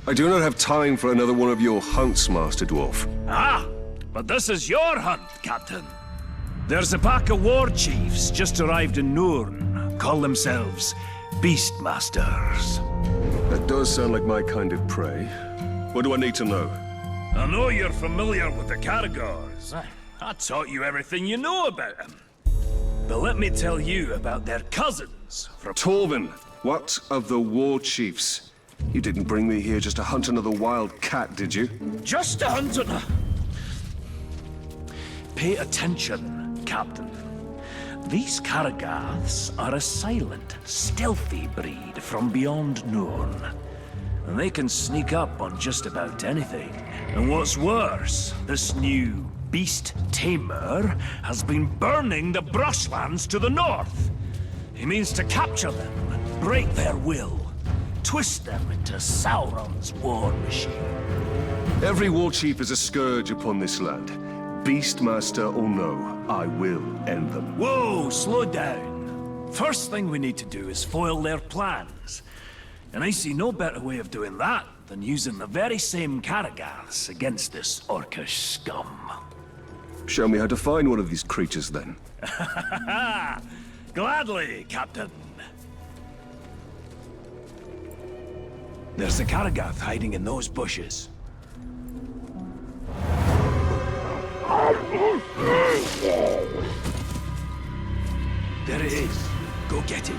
I do not have time for another one of your hunts, Master Dwarf. Ah, but this is your hunt, Captain. There's a pack of war chiefs just arrived in Nurn. Call themselves Beastmasters. That does sound like my kind of prey. What do I need to know? I know you're familiar with the Caragors. I taught you everything you know about them. But let me tell you about their cousins from... Torvin, what of the war chiefs? You didn't bring me here just to hunt another wild cat, did you? Just to hunt another... Pay attention, Captain. These Caragors are a silent, stealthy breed from beyond Nurn. And they can sneak up on just about anything. And what's worse, this new beast tamer has been burning the brushlands to the north. He means to capture them, break their will, twist them into Sauron's war machine. Every war chief is a scourge upon this land. Beastmaster or no, I will end them. Whoa, slow down. First thing we need to do is foil their plans. And I see no better way of doing that than using the very same Caragors against this orcish scum. Show me how to find one of these creatures, then. Gladly, Captain. There's a Caragor hiding in those bushes. There it is. Go get it.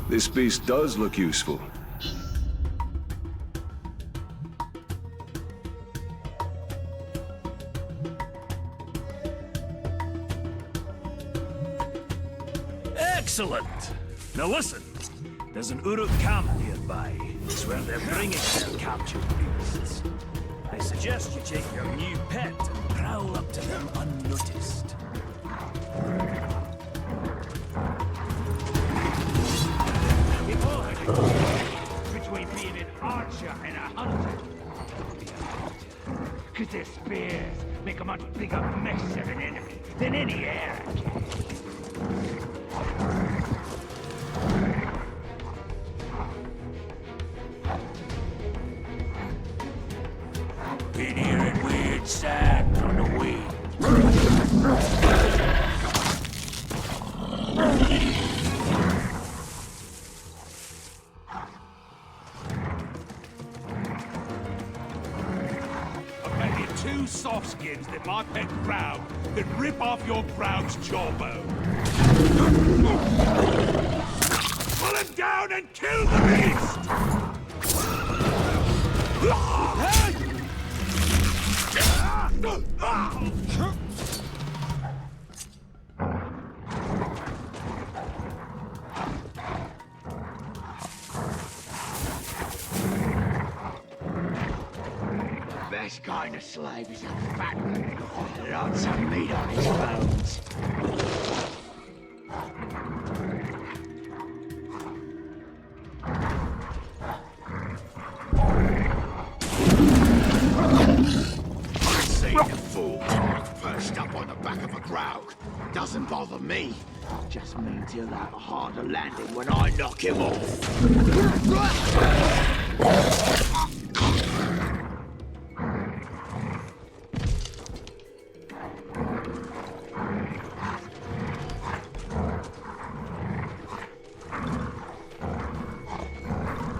This beast does look useful. Excellent! Now listen, there's an Uruk camp nearby. It's where they're bringing their captured beasts. I suggest you take your new pet and prowl up to them unnoticed. Between being an archer and a hunter. Cause their spears make a much bigger mess of an enemy than any arrow can. Been hearing weird sounds on the wind. Two soft skins that my pet crowd that rip off your crowd's jawbone. Pull him down and kill the beast! Best kind of slave is a fat one. Lots of meat on his bones. I see the fool perched up on the back of a crowd. Doesn't bother me. Just means he'll have a harder landing when I knock him off.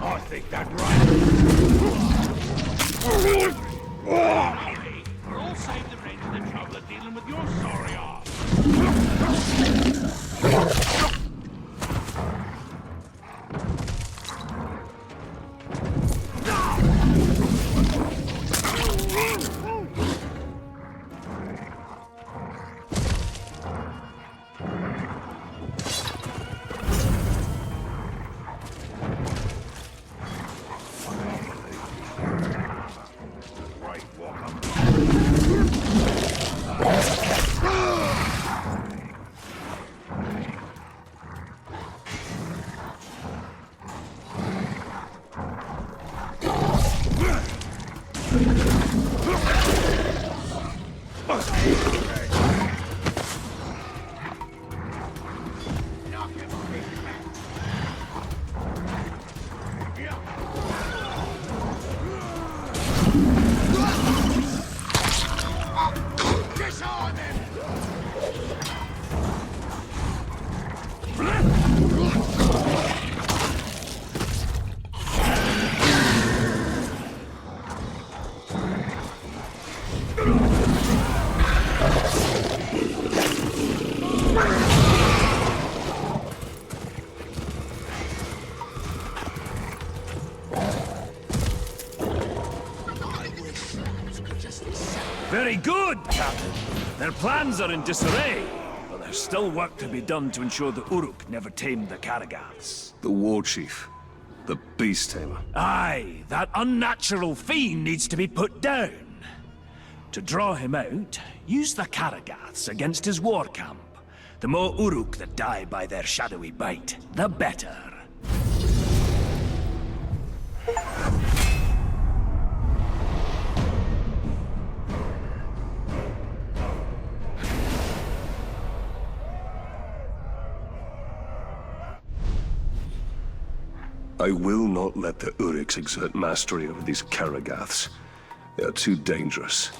I think that right. We'll save the rent and the trouble of dealing with your sorry ass. Very good, Captain. Their plans are in disarray, but there's still work to be done to ensure the Uruk never tamed the Karagaths. The war chief. The beast tamer. Aye, that unnatural fiend needs to be put down. To draw him out, use the Karagaths against his war camp. The more Uruk that die by their shadowy bite, the better. I will not let the Uruks exert mastery over these Karagaths. They are too dangerous.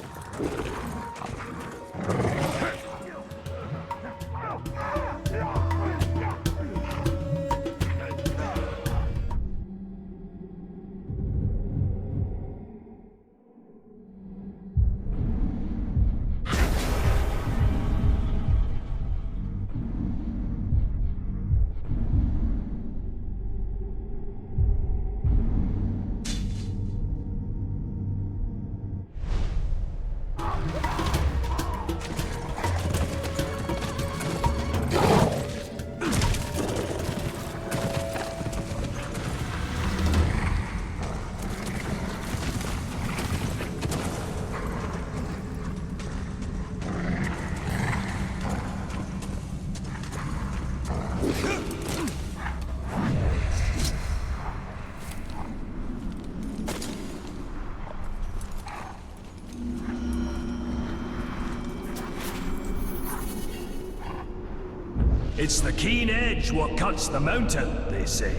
It's the keen edge what cuts the mountain, they say.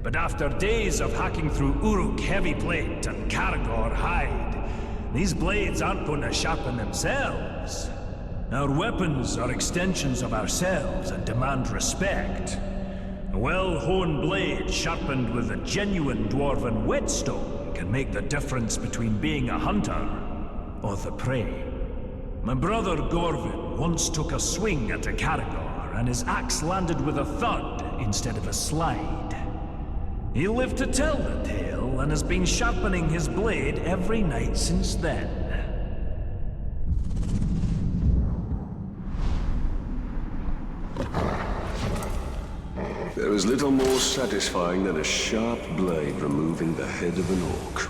But after days of hacking through Uruk heavy plate and Karagor hide, these blades aren't going to sharpen themselves. Our weapons are extensions of ourselves and demand respect. A well-honed blade sharpened with a genuine dwarven whetstone can make the difference between being a hunter or the prey. My brother Gorvin once took a swing at a Karagor, and his axe landed with a thud instead of a slide. He lived to tell the tale, and has been sharpening his blade every night since then. There is little more satisfying than a sharp blade removing the head of an orc.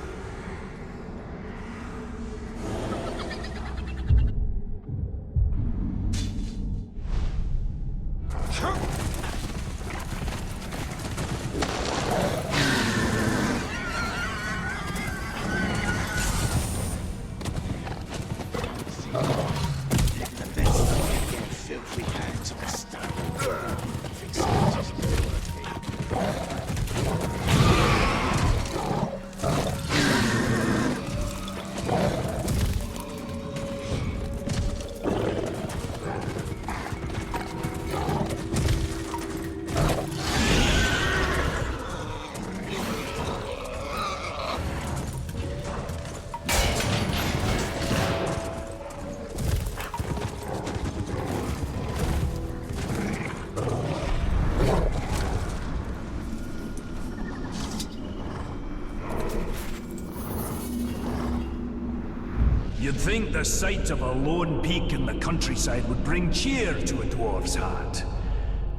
You'd think the sight of a lone peak in the countryside would bring cheer to a dwarf's heart.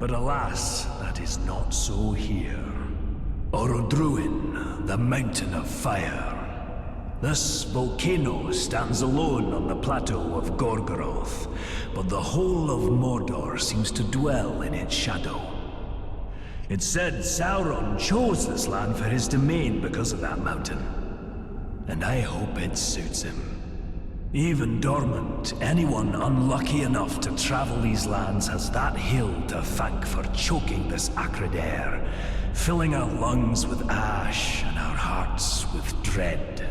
But alas, that is not so here. Orodruin, the Mountain of Fire. This volcano stands alone on the plateau of Gorgoroth, but the whole of Mordor seems to dwell in its shadow. It's said Sauron chose this land for his domain because of that mountain. And I hope it suits him. Even dormant, anyone unlucky enough to travel these lands has that hill to thank for choking this acrid air, filling our lungs with ash and our hearts with dread.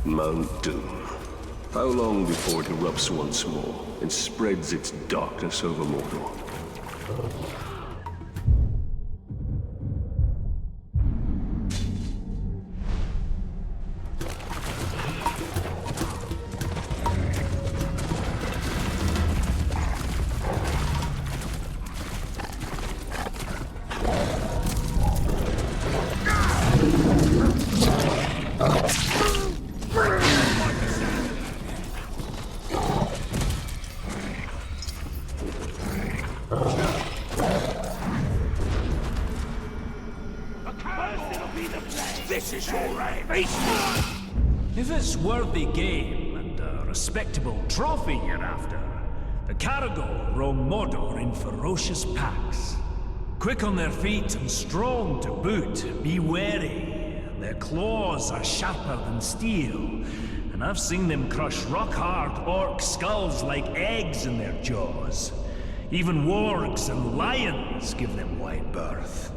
Mount Doom. How long before it erupts once more and spreads its darkness over Mordor? This is your aim. If it's worthy game and a respectable trophy you're after, the Caragor roam Mordor in ferocious packs. Quick on their feet and strong to boot, be wary. Their claws are sharper than steel, and I've seen them crush rock-hard orc skulls like eggs in their jaws. Even wargs and lions give them wide berth.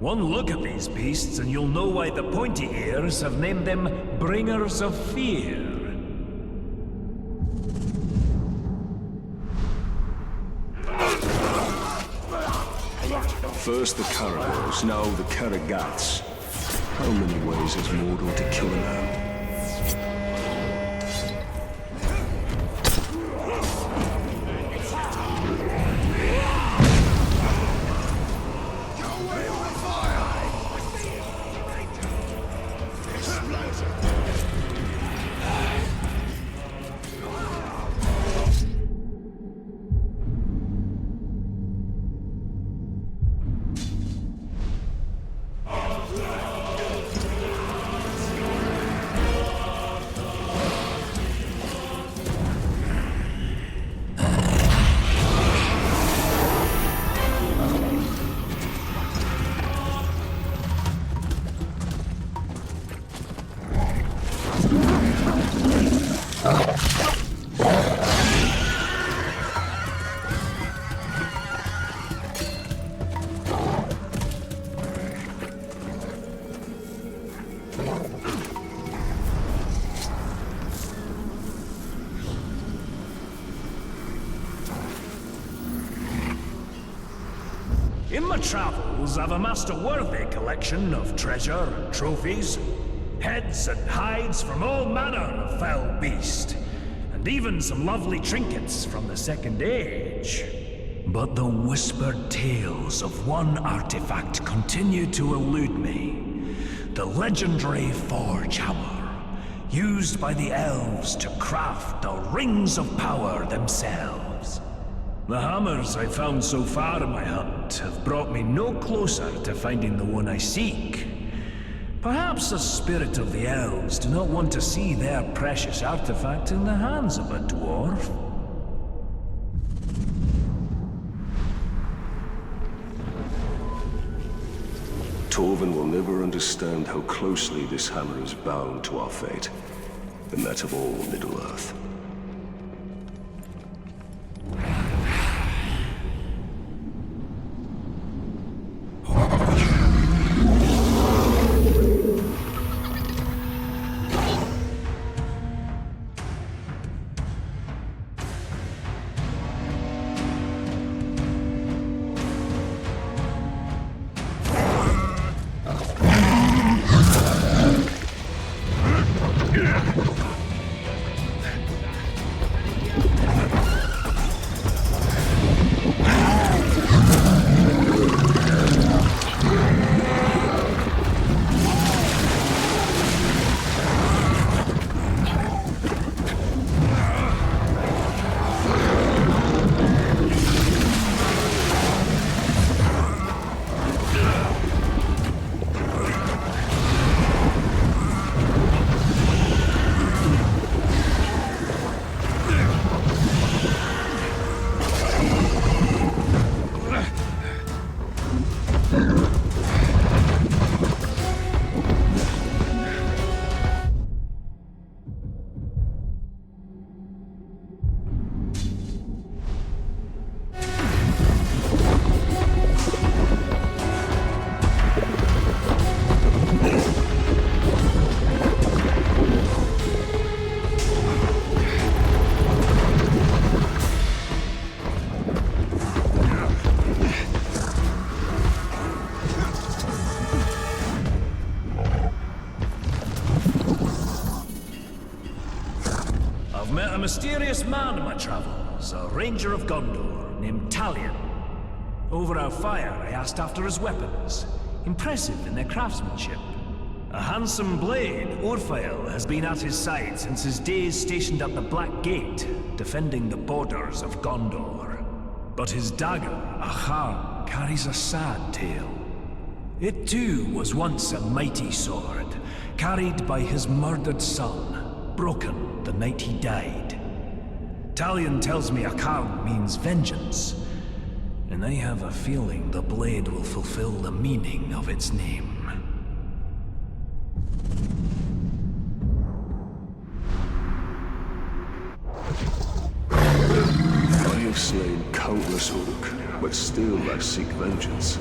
One look at these beasts and you'll know why the pointy ears have named them Bringers of Fear. First the Caragors, now the Caragats. How many ways has Mordor to kill a man? In my travels, I've amassed a worthy collection of treasure and trophies, heads and hides from all manner of foul beast, and even some lovely trinkets from the Second Age. But the whispered tales of one artifact continue to elude me. The legendary Forge Hammer, used by the elves to craft the Rings of Power themselves. The hammers I've found so far in my hunt have brought me no closer to finding the one I seek. Perhaps the spirit of the elves do not want to see their precious artifact in the hands of a dwarf. Torvin will never understand how closely this hammer is bound to our fate, and that of all Middle-earth. A mysterious man in my travels, a ranger of Gondor named Talion. Over our fire, I asked after his weapons, impressive in their craftsmanship. A handsome blade, Orphael, has been at his side since his days stationed at the Black Gate, defending the borders of Gondor. But his dagger, Ahar, carries a sad tale. It too was once a mighty sword, carried by his murdered son, broken the night he died. Talion tells me a card means vengeance, and I have a feeling the blade will fulfill the meaning of its name. I have slain countless Uruk, but still I seek vengeance.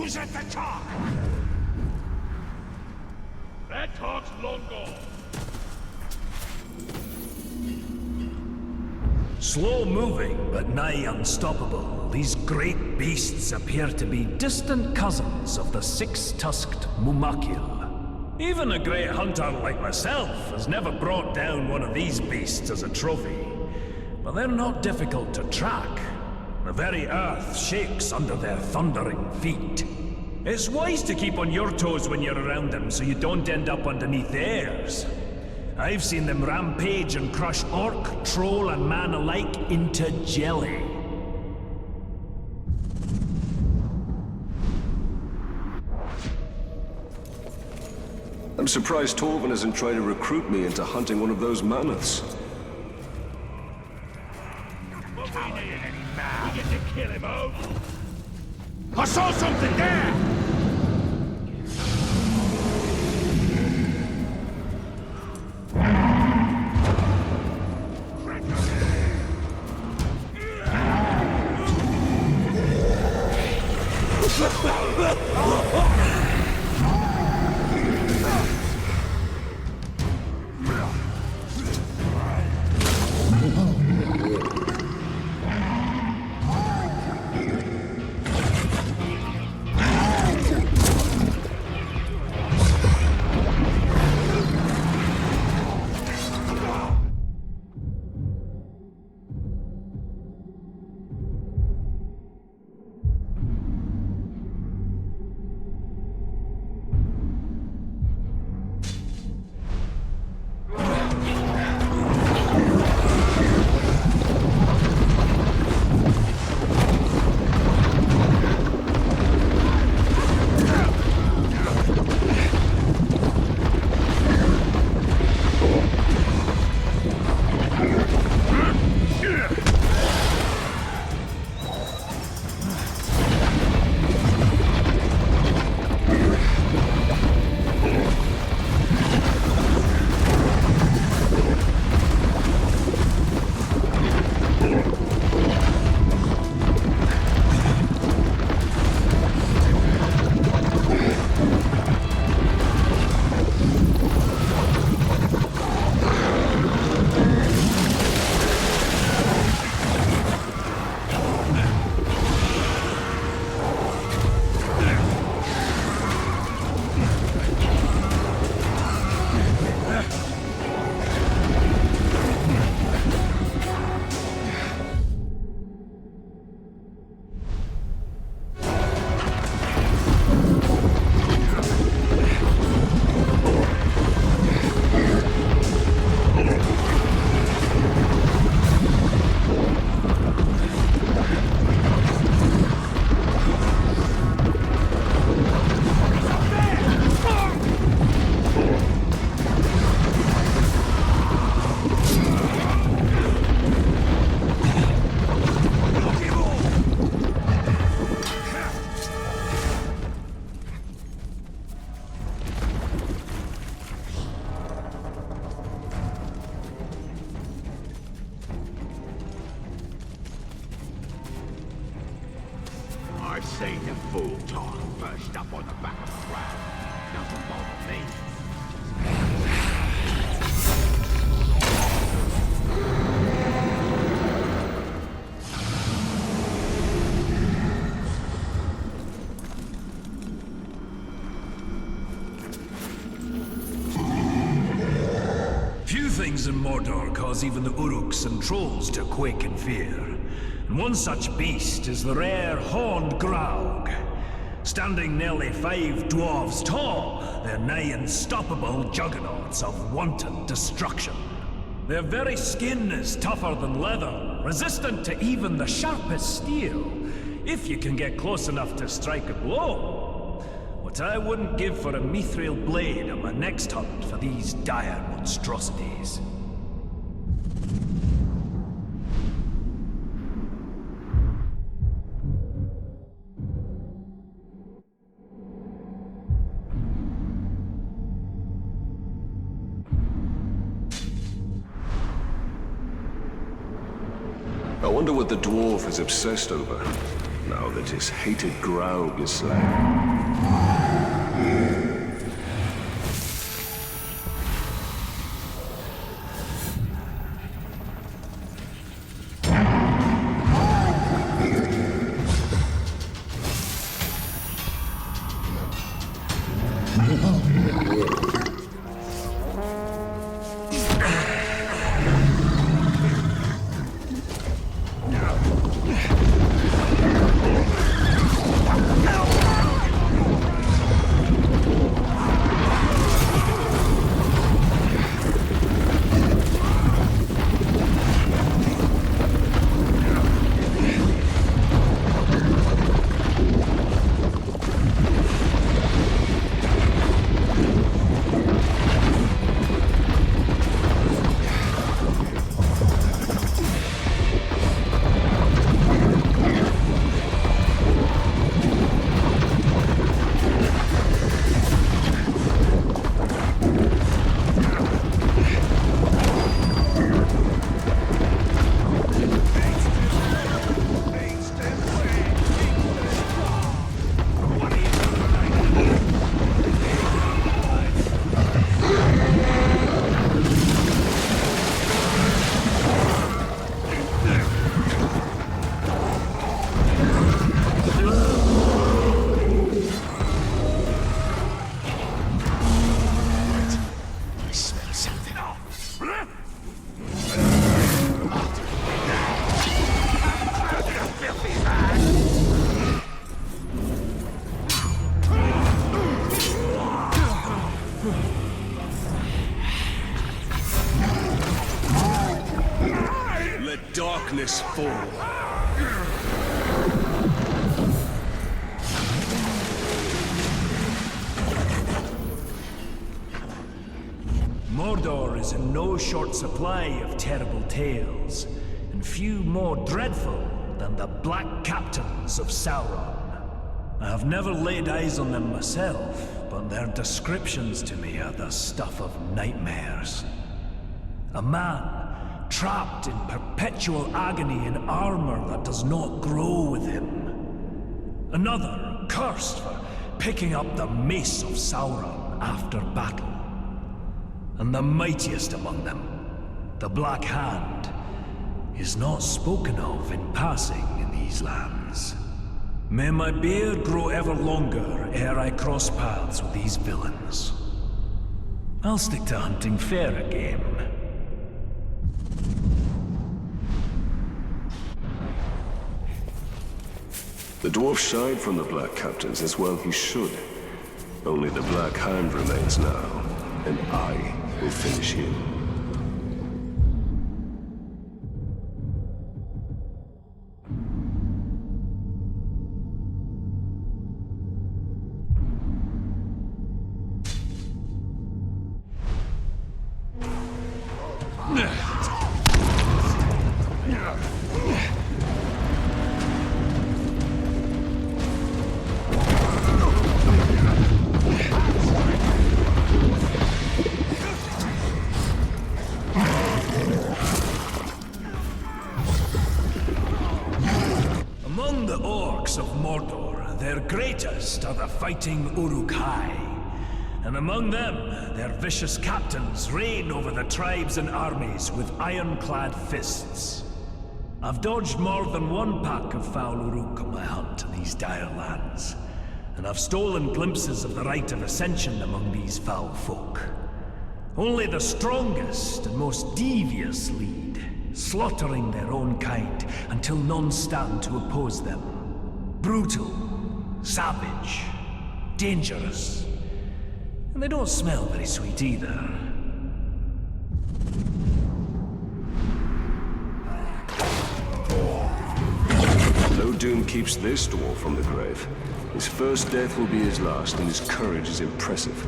Who's at the top? That talk's long gone. Slow moving, but nigh unstoppable, these great beasts appear to be distant cousins of the six-tusked Mumakil. Even a great hunter like myself has never brought down one of these beasts as a trophy. But they're not difficult to track. The very earth shakes under their thundering feet. It's wise to keep on your toes when you're around them so you don't end up underneath theirs. I've seen them rampage and crush orc, troll, and man alike into jelly. I'm surprised Torvin isn't trying to recruit me into hunting one of those mammoths. What we need any man? We get to kill him, oh! I saw something there! things in Mordor cause even the Uruks and trolls to quake in fear. And one such beast is the rare horned Graug. Standing nearly 5 dwarves tall, they're nigh unstoppable juggernauts of wanton destruction. Their very skin is tougher than leather, resistant to even the sharpest steel, if you can get close enough to strike a blow. What I wouldn't give for a mithril blade on my next hunt for these dire monstrosities. I wonder what the dwarf is obsessed over, now that his hated Graug is slain. Darkness fall. Mordor is in no short supply of terrible tales, and few more dreadful than the Black Captains of Sauron. I have never laid eyes on them myself, but their descriptions to me are the stuff of nightmares. A man trapped in perpetual agony in armor that does not grow with him. Another cursed for picking up the mace of Sauron after battle. And the mightiest among them, the Black Hand, is not spoken of in passing in these lands. May my beard grow ever longer ere I cross paths with these villains. I'll stick to hunting fairer game. The dwarf shied from the Black Captains, as well he should. Only the Black Hand remains now, and I will finish him. Of Mordor, their greatest are the fighting Uruk-hai, and among them, their vicious captains reign over the tribes and armies with ironclad fists. I've dodged more than one pack of foul Uruk on my hunt to these dire lands, and I've stolen glimpses of the rite of ascension among these foul folk. Only the strongest and most devious lead, slaughtering their own kind until none stand to oppose them. Brutal, savage, dangerous. And they don't smell very sweet either. No doom keeps this dwarf from the grave. His first death will be his last, and his courage is impressive.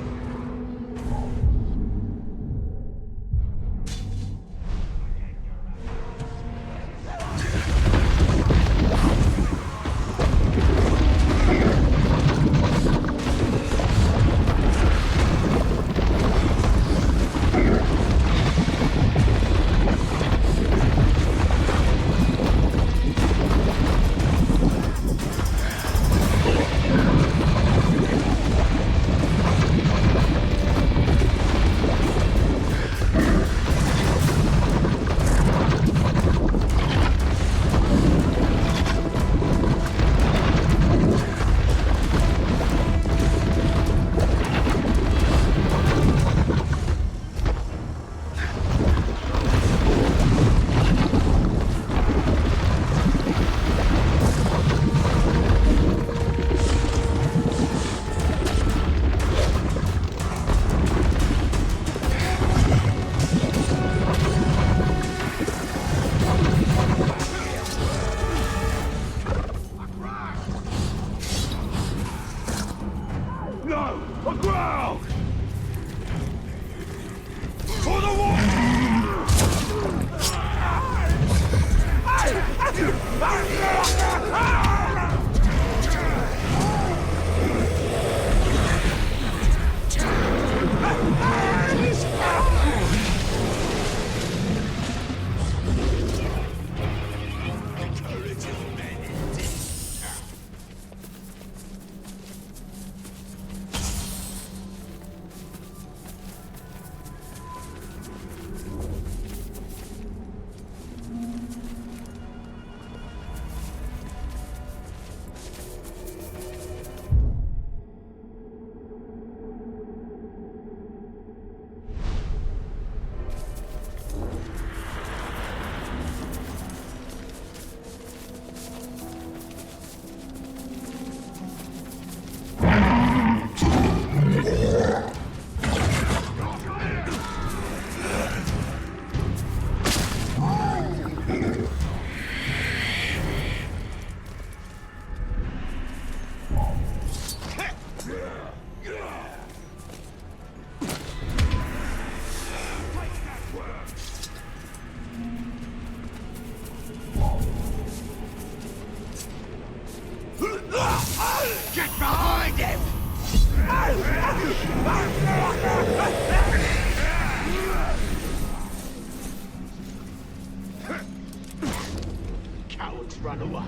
Cowards run away.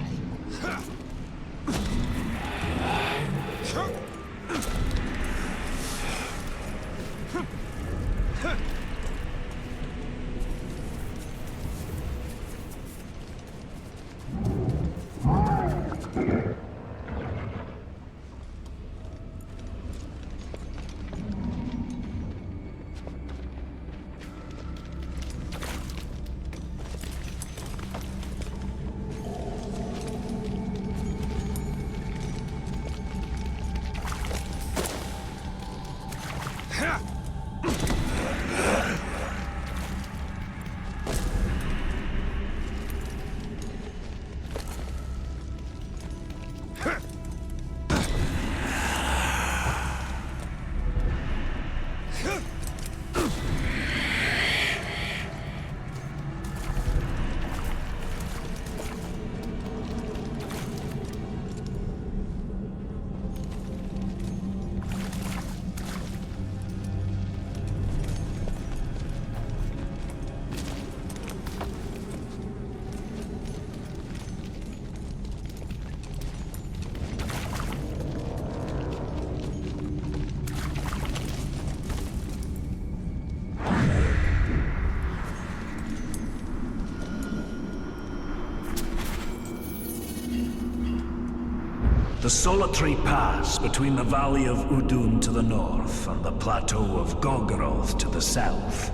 solitary pass between the Valley of Udun to the north and the Plateau of Gogoroth to the south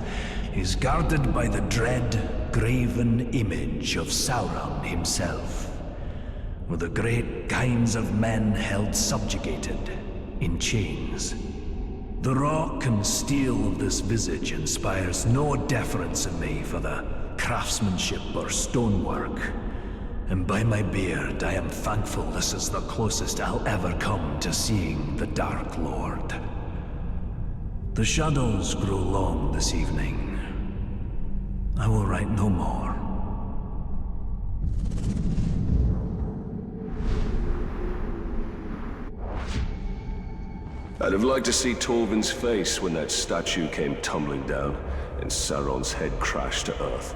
is guarded by the dread, graven image of Sauron himself, with the great kinds of men held subjugated in chains. The rock and steel of this visage inspires no deference in me for the craftsmanship or stonework. And by my beard, I am thankful this is the closest I'll ever come to seeing the Dark Lord. The shadows grow long this evening. I will write no more. I'd have liked to see Torvin's face when that statue came tumbling down and Sauron's head crashed to earth.